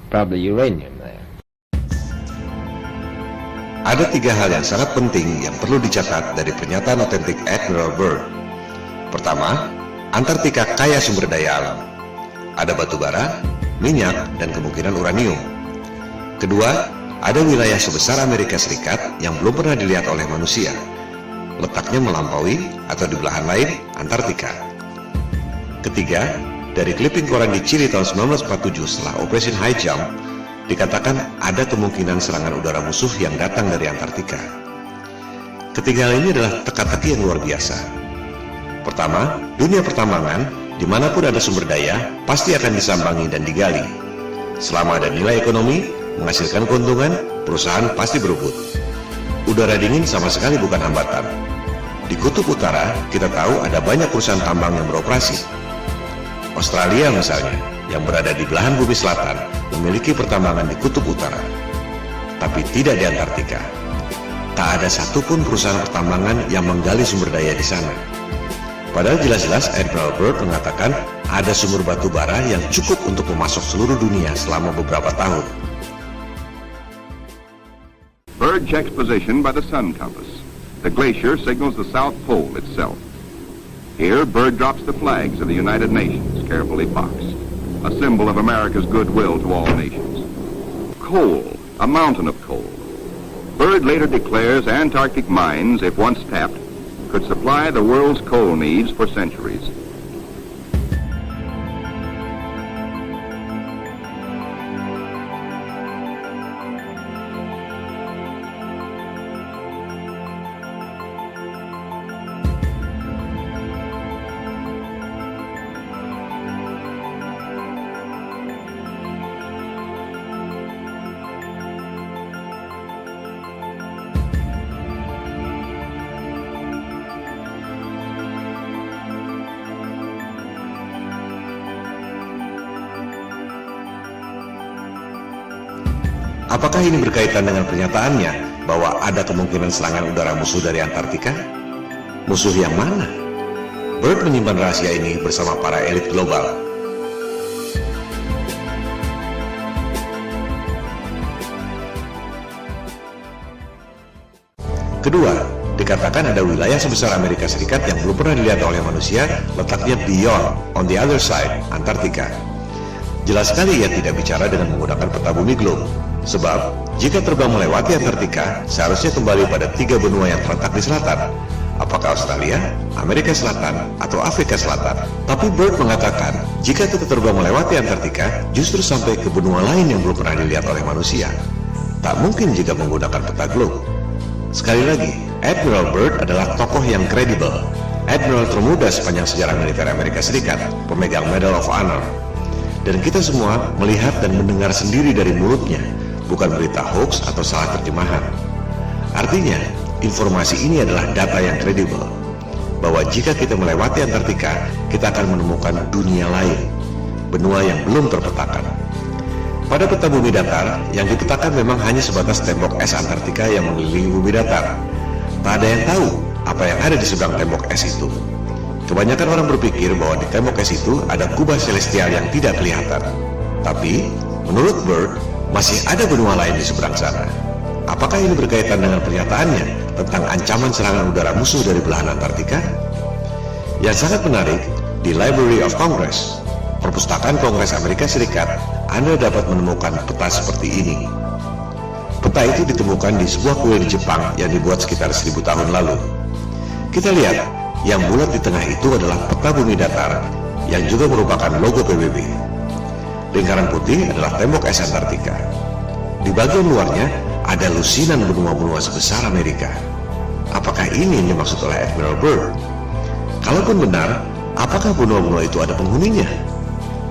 probably uranium there. Ada 3 hal yang sangat penting yang perlu dicatat dari pernyataan otentik Admiral Byrd. Pertama, Antartika kaya sumber daya alam. Ada batu bara, minyak, dan kemungkinan uranium. Kedua, ada wilayah sebesar Amerika Serikat yang belum pernah dilihat oleh manusia. Letaknya melampaui atau di belahan lain Antartika. Ketiga, dari clipping koran di Chile tahun 1947 setelah Operation High Jump, dikatakan ada kemungkinan serangan udara musuh yang datang dari Antartika. Ketiga hal ini adalah teka-teki yang luar biasa. Pertama, dunia pertambangan, dimanapun ada sumber daya, pasti akan disambangi dan digali. Selama ada nilai ekonomi, menghasilkan keuntungan, perusahaan pasti berebut. Udara dingin sama sekali bukan hambatan. Di Kutub Utara, kita tahu ada banyak perusahaan tambang yang beroperasi. Australia misalnya, yang berada di belahan bumi selatan, memiliki pertambangan di Kutub Utara, tapi tidak di Antartika. Tak ada satupun perusahaan pertambangan yang menggali sumber daya di sana. Padahal jelas-jelas Admiral Byrd mengatakan ada sumber batu bara yang cukup untuk memasok seluruh dunia selama beberapa tahun. Byrd checks position by the sun compass. The glacier signals the South Pole itself. Here, Byrd drops the flags of the United Nations, carefully boxed, a symbol of America's goodwill to all nations. Coal, a mountain of coal. Byrd later declares Antarctic mines, if once tapped, could supply the world's coal needs for centuries. Apakah ini berkaitan dengan pernyataannya bahwa ada kemungkinan serangan udara musuh dari Antartika? Musuh yang mana? Byrd menyimpan rahasia ini bersama para elit global. Kedua, dikatakan ada wilayah sebesar Amerika Serikat yang belum pernah dilihat oleh manusia, letaknya beyond, on the other side, Antartika. Jelas sekali ia tidak bicara dengan menggunakan peta bumi globe. Sebab, jika terbang melewati Antartika, seharusnya kembali pada 3 benua yang terletak di selatan. Apakah Australia, Amerika Selatan, atau Afrika Selatan? Tapi Byrd mengatakan, jika kita terbang melewati Antartika, justru sampai ke benua lain yang belum pernah dilihat oleh manusia. Tak mungkin jika menggunakan peta globe. Sekali lagi, Admiral Byrd adalah tokoh yang kredibel. Admiral termuda sepanjang sejarah militer Amerika Serikat, pemegang Medal of Honor. Dan kita semua melihat dan mendengar sendiri dari mulutnya, bukan berita hoax atau salah terjemahan. Artinya, informasi ini adalah data yang kredibel, bahwa jika kita melewati Antartika, kita akan menemukan dunia lain, benua yang belum terpetakan. Pada peta bumi datar, yang dipetakan memang hanya sebatas tembok es Antartika yang mengelilingi bumi datar. Tak ada yang tahu apa yang ada di seberang tembok es itu. Kebanyakan orang berpikir bahwa di tembok es itu ada kubah celestial yang tidak kelihatan. Tapi, menurut Byrd, masih ada benua lain di seberang sana. Apakah ini berkaitan dengan pernyataannya tentang ancaman serangan udara musuh dari belahan Antartika? Yang sangat menarik, di Library of Congress, Perpustakaan Kongres Amerika Serikat, Anda dapat menemukan peta seperti ini. Peta itu ditemukan di sebuah kuil di Jepang yang dibuat sekitar 1000 tahun lalu. Kita lihat, yang bulat di tengah itu adalah peta bumi datar, yang juga merupakan logo PBB. Lingkaran putih adalah tembok es Antartika. Di bagian luarnya ada lusinan benua-benua sebesar Amerika. Apakah ini yang dimaksud oleh Admiral Byrd? Kalaupun benar, apakah benua-benua itu ada penghuninya?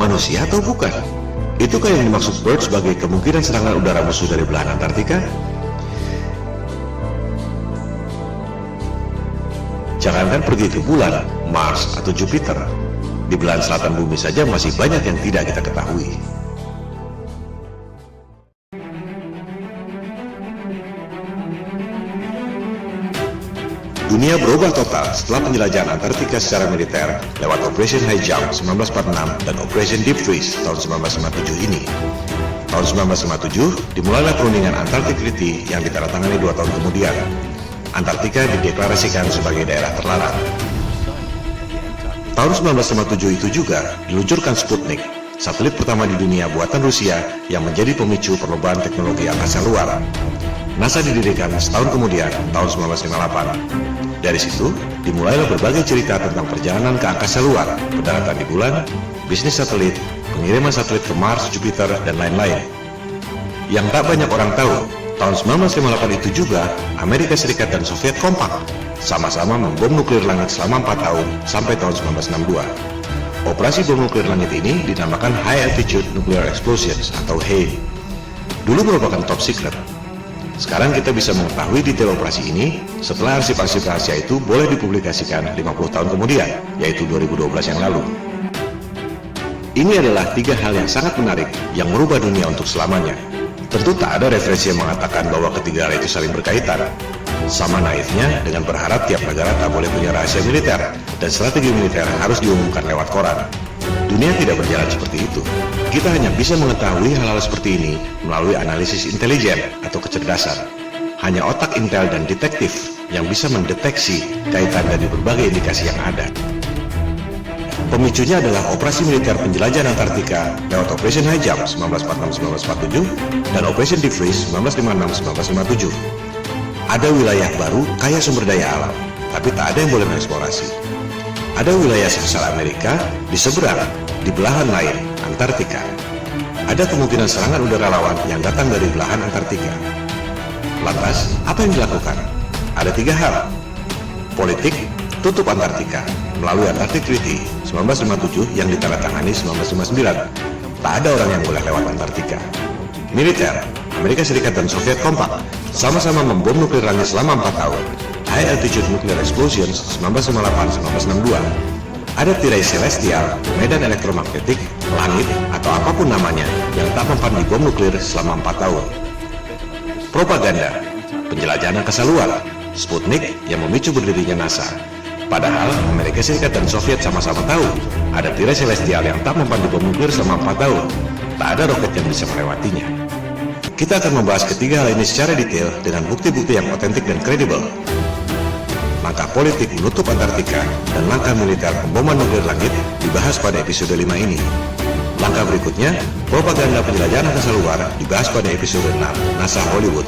Manusia atau bukan? Itukah yang dimaksud Byrd sebagai kemungkinan serangan udara musuh dari belahan Antartika? Jangankan pergi ke bulan, Mars, atau Jupiter. Di belahan selatan bumi saja masih banyak yang tidak kita ketahui. Dunia berubah total setelah penjelajahan Antartika secara militer lewat Operation High Jump 1946 dan Operation Deep Freeze tahun 1957 ini. Tahun 1957, dimulailah perundingan Antarctic Treaty yang ditandatangani 2 tahun kemudian. Antartika dideklarasikan sebagai daerah terlarang. Tahun 1957 itu juga diluncurkan Sputnik, satelit pertama di dunia buatan Rusia yang menjadi pemicu perlombaan teknologi angkasa luar. NASA didirikan setahun kemudian, tahun 1958. Dari situ, dimulailah berbagai cerita tentang perjalanan ke angkasa luar, pendaratan di bulan, bisnis satelit, pengiriman satelit ke Mars, Jupiter, dan lain-lain. Yang tak banyak orang tahu, tahun 1958 itu juga Amerika Serikat dan Soviet kompak, sama-sama membom nuklir langit selama 4 tahun sampai tahun 1962. Operasi bom nuklir langit ini dinamakan High Altitude Nuclear Explosions atau HANE. Dulu merupakan top secret. Sekarang kita bisa mengetahui detail operasi ini setelah arsip-arsip rahasia itu boleh dipublikasikan 50 tahun kemudian, yaitu 2012 yang lalu. Ini adalah 3 hal yang sangat menarik yang merubah dunia untuk selamanya. Tentu tak ada referensi yang mengatakan bahwa ketiga hal itu saling berkaitan. Sama naifnya dengan berharap tiap negara tak boleh punya rahasia militer dan strategi militer harus diumumkan lewat koran. Dunia tidak berjalan seperti itu. Kita hanya bisa mengetahui hal-hal seperti ini melalui analisis intelijen atau kecerdasan. Hanya otak intel dan detektif yang bisa mendeteksi kaitan dari berbagai indikasi yang ada. Pemicunya adalah operasi militer penjelajahan Antartika lewat Operation High Jump 1946-1947 dan Operation Deep Freeze 1956-1957. Ada wilayah baru kaya sumber daya alam, tapi tak ada yang boleh mengeksplorasi. Ada wilayah sebesar Amerika di seberang, di belahan lain, Antartika. Ada kemungkinan serangan udara lawan yang datang dari belahan Antartika. Lantas, apa yang dilakukan? Ada 3 hal. Politik, tutup Antartika melalui Antarctic Treaty 1957 yang ditandatangani 1959. Tak ada orang yang boleh lewat Antartika. Militer, Amerika Serikat dan Soviet kompak, sama-sama membom nuklir langit selama 4 tahun. High Altitude Nuclear Explosions 1958-1962. Ada tirai celestial, medan elektromagnetik, langit, atau apapun namanya yang tak mempan di bom nuklir selama 4 tahun. Propaganda, penjelajahan angkasa luar, Sputnik yang memicu berdirinya NASA. Padahal Amerika Serikat dan Soviet sama-sama tahu ada tirai celestial yang tak mempan di bom nuklir selama 4 tahun. Tak ada roket yang bisa melewatinya. Kita akan membahas ketiga hal ini secara detail dengan bukti-bukti yang otentik dan kredibel. Langkah politik menutup Antartika dan langkah militer pemboman nuklir langit dibahas pada episode 5 ini. Langkah berikutnya, propaganda penjelajahan angkasa luar dibahas pada episode 6, NASA Hollywood.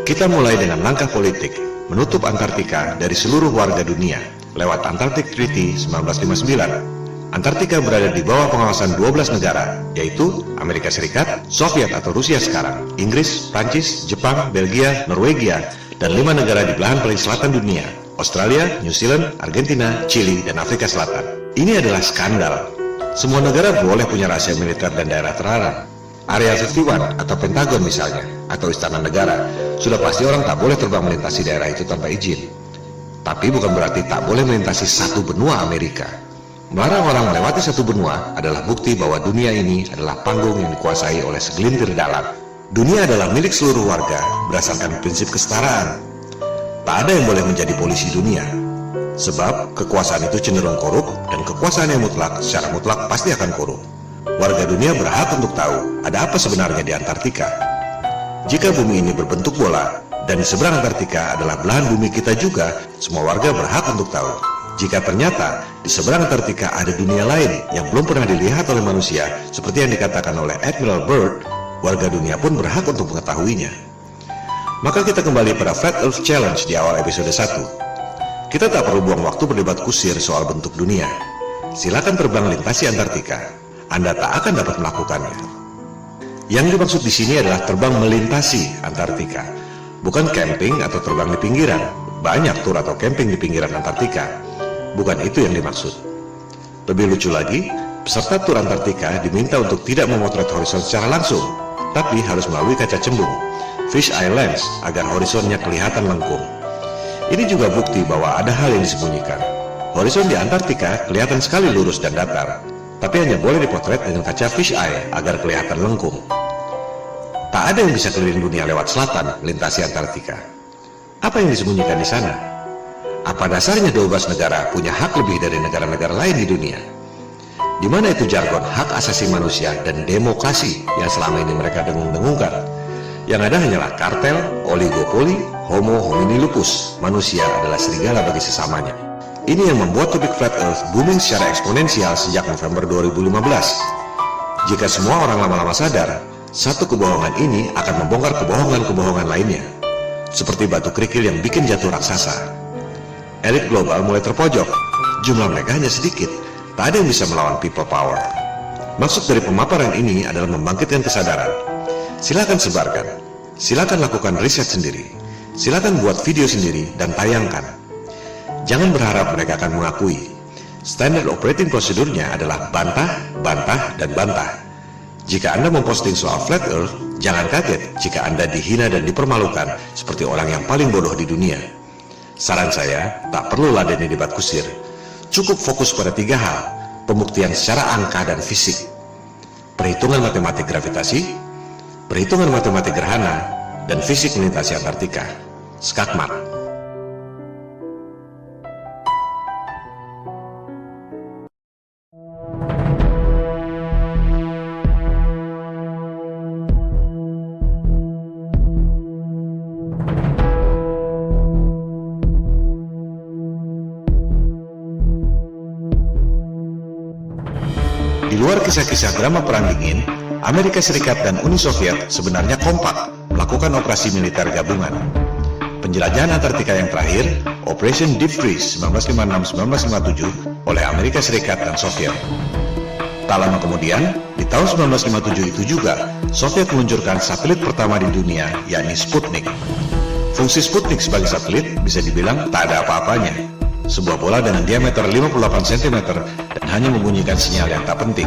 Kita mulai dengan langkah politik, menutup Antartika dari seluruh warga dunia lewat Antarctic Treaty 1959. Antartika berada di bawah pengawasan 12 negara, yaitu Amerika Serikat, Soviet atau Rusia sekarang, Inggris, Prancis, Jepang, Belgia, Norwegia, dan 5 negara di belahan paling selatan dunia, Australia, New Zealand, Argentina, Chili, dan Afrika Selatan. Ini adalah skandal. Semua negara boleh punya rahasia militer dan daerah terlarang. Area 51 atau Pentagon misalnya, atau Istana Negara, sudah pasti orang tak boleh terbang melintasi daerah itu tanpa izin. Tapi bukan berarti tak boleh melintasi satu benua Amerika. Melarang orang melewati satu benua adalah bukti bahwa dunia ini adalah panggung yang dikuasai oleh segelintir dalang. Dunia adalah milik seluruh warga berdasarkan prinsip kesetaraan. Tak ada yang boleh menjadi polisi dunia. Sebab kekuasaan itu cenderung korup dan kekuasaan yang mutlak secara mutlak pasti akan korup. Warga dunia berhak untuk tahu ada apa sebenarnya di Antartika. Jika bumi ini berbentuk bola dan di seberang Antartika adalah belahan bumi kita juga, semua warga berhak untuk tahu. Jika ternyata di seberang Antartika ada dunia lain yang belum pernah dilihat oleh manusia, seperti yang dikatakan oleh Admiral Byrd, warga dunia pun berhak untuk mengetahuinya. Maka kita kembali pada Flat Earth Challenge di awal episode 1. Kita tak perlu buang waktu berdebat kusir soal bentuk dunia. Silakan terbang lintasi Antartika. Anda tak akan dapat melakukannya. Yang dimaksud di sini adalah terbang melintasi Antartika, bukan camping atau terbang di pinggiran. Banyak tur atau camping di pinggiran Antartika. Bukan itu yang dimaksud. Lebih lucu lagi, peserta tur Antartika diminta untuk tidak memotret horizon secara langsung, tapi harus melalui kaca cembung, fish eye lens, agar horizonnya kelihatan lengkung. Ini juga bukti bahwa ada hal yang disembunyikan. Horizon di Antartika kelihatan sekali lurus dan datar, tapi hanya boleh dipotret dengan kaca fish eye agar kelihatan lengkung. Tak ada yang bisa keliling dunia lewat selatan melintasi Antartika. Apa yang disembunyikan di sana? Apa dasarnya 12 negara punya hak lebih dari negara-negara lain di dunia? Di mana itu jargon hak asasi manusia dan demokrasi yang selama ini mereka dengung-dengungkan? Yang ada hanyalah kartel, oligopoli, homo homini lupus. Manusia adalah serigala bagi sesamanya. Ini yang membuat topik flat earth booming secara eksponensial sejak November 2015. Jika semua orang lama-lama sadar, satu kebohongan ini akan membongkar kebohongan-kebohongan lainnya. Seperti batu kerikil yang bikin jatuh raksasa. Elit global mulai terpojok, jumlah mereka hanya sedikit, tak ada yang bisa melawan people power. Maksud dari pemaparan ini adalah membangkitkan kesadaran. Silakan sebarkan, silakan lakukan riset sendiri, silakan buat video sendiri dan tayangkan. Jangan berharap mereka akan mengakui. Standard operating prosedurnya adalah bantah, bantah, dan bantah. Jika Anda memposting soal flat earth, jangan kaget jika Anda dihina dan dipermalukan seperti orang yang paling bodoh di dunia. Saran saya, tak perlu ladeni debat kusir. Cukup fokus pada 3 hal, pembuktian secara angka dan fisik. Perhitungan matematik gravitasi, perhitungan matematik gerhana, dan fisik melintasi Antartika. Skakmat. Di luar kisah-kisah drama Perang Dingin, Amerika Serikat dan Uni Soviet sebenarnya kompak melakukan operasi militer gabungan. Penjelajahan Antartika yang terakhir, Operation Deep Freeze 1956-1957 oleh Amerika Serikat dan Soviet. Tak lama kemudian, di tahun 1957 itu juga, Soviet meluncurkan satelit pertama di dunia, yakni Sputnik. Fungsi Sputnik sebagai satelit bisa dibilang tak ada apa-apanya. Sebuah bola dengan diameter 58 cm dan hanya membunyikan sinyal yang tak penting.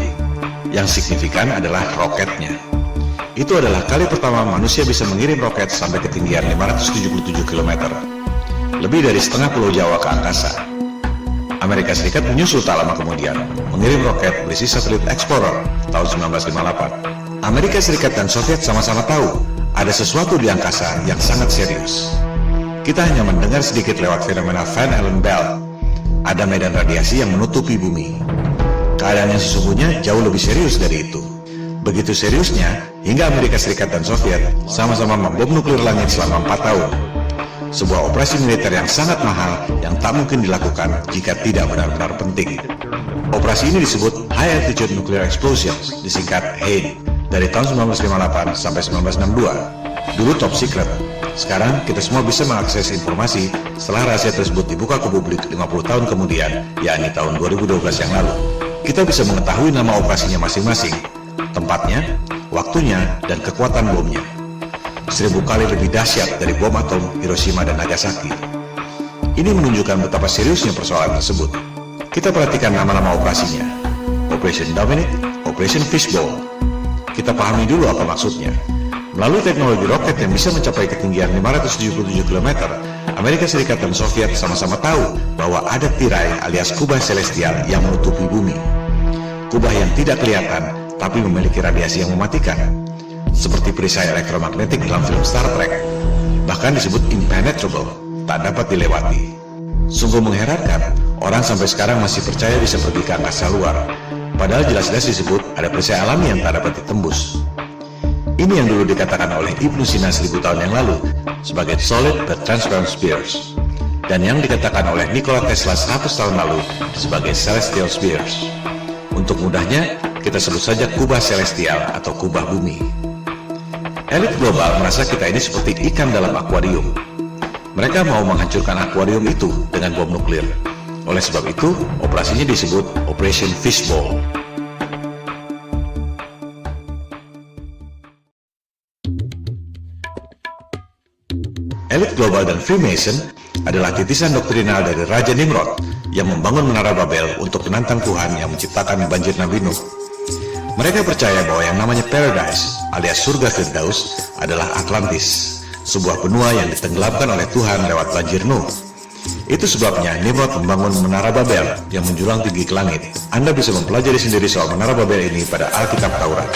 Yang signifikan adalah roketnya. Itu adalah kali pertama manusia bisa mengirim roket sampai ketinggian 577 km. Lebih dari setengah pulau Jawa ke angkasa. Amerika Serikat menyusul tak lama kemudian, mengirim roket berisi satelit Explorer tahun 1958. Amerika Serikat dan Soviet sama-sama tahu ada sesuatu di angkasa yang sangat serius. Kita hanya mendengar sedikit lewat fenomena Van Allen Belt. Ada medan radiasi yang menutupi bumi. Keadaan yang sesungguhnya jauh lebih serius dari itu. Begitu seriusnya, hingga Amerika Serikat dan Soviet sama-sama membom nuklir langit selama 4 tahun. Sebuah operasi militer yang sangat mahal yang tak mungkin dilakukan jika tidak benar-benar penting. Operasi ini disebut High Altitude Nuclear Explosions, disingkat HANE, dari tahun 1958 sampai 1962. Dulu top secret. Sekarang kita semua bisa mengakses informasi setelah rahasia tersebut dibuka ke publik 50 tahun kemudian, yakni tahun 2012 yang lalu. Kita bisa mengetahui nama operasinya masing-masing, tempatnya, waktunya, dan kekuatan bomnya. 1000 kali lebih dahsyat dari bom atom Hiroshima dan Nagasaki. Ini menunjukkan betapa seriusnya persoalan tersebut. Kita perhatikan nama-nama operasinya. Operation Dominic, Operation Fishbowl. Kita pahami dulu apa maksudnya. Melalui teknologi roket yang bisa mencapai ketinggian 577 km, Amerika Serikat dan Soviet sama-sama tahu bahwa ada tirai alias kubah celestial yang menutupi bumi. Kubah yang tidak kelihatan, tapi memiliki radiasi yang mematikan. Seperti perisai elektromagnetik dalam film Star Trek. Bahkan disebut impenetrable, tak dapat dilewati. Sungguh mengherankan, orang sampai sekarang masih percaya bisa pergi ke angkasa luar. Padahal jelas-jelas disebut ada perisai alami yang tak dapat ditembus. Ini yang dulu dikatakan oleh Ibnu Sina 1000 tahun yang lalu sebagai solid but transparent spheres, dan yang dikatakan oleh Nikola Tesla 100 tahun lalu sebagai celestial spheres. Untuk mudahnya, kita sebut saja kubah celestial atau kubah bumi. Elit global merasa kita ini seperti ikan dalam akuarium. Mereka mau menghancurkan akuarium itu dengan bom nuklir. Oleh sebab itu, operasinya disebut Operation Fishbowl. Elit global dan Freemason adalah titisan doktrinal dari Raja Nimrod yang membangun Menara Babel untuk menantang Tuhan yang menciptakan banjir Nabi Nuh. Mereka percaya bahwa yang namanya Paradise alias surga Firdaus adalah Atlantis, sebuah benua yang ditenggelamkan oleh Tuhan lewat banjir Nuh. Itu sebabnya Nimrod membangun Menara Babel yang menjulang tinggi ke langit. Anda bisa mempelajari sendiri soal Menara Babel ini pada Alkitab Taurat.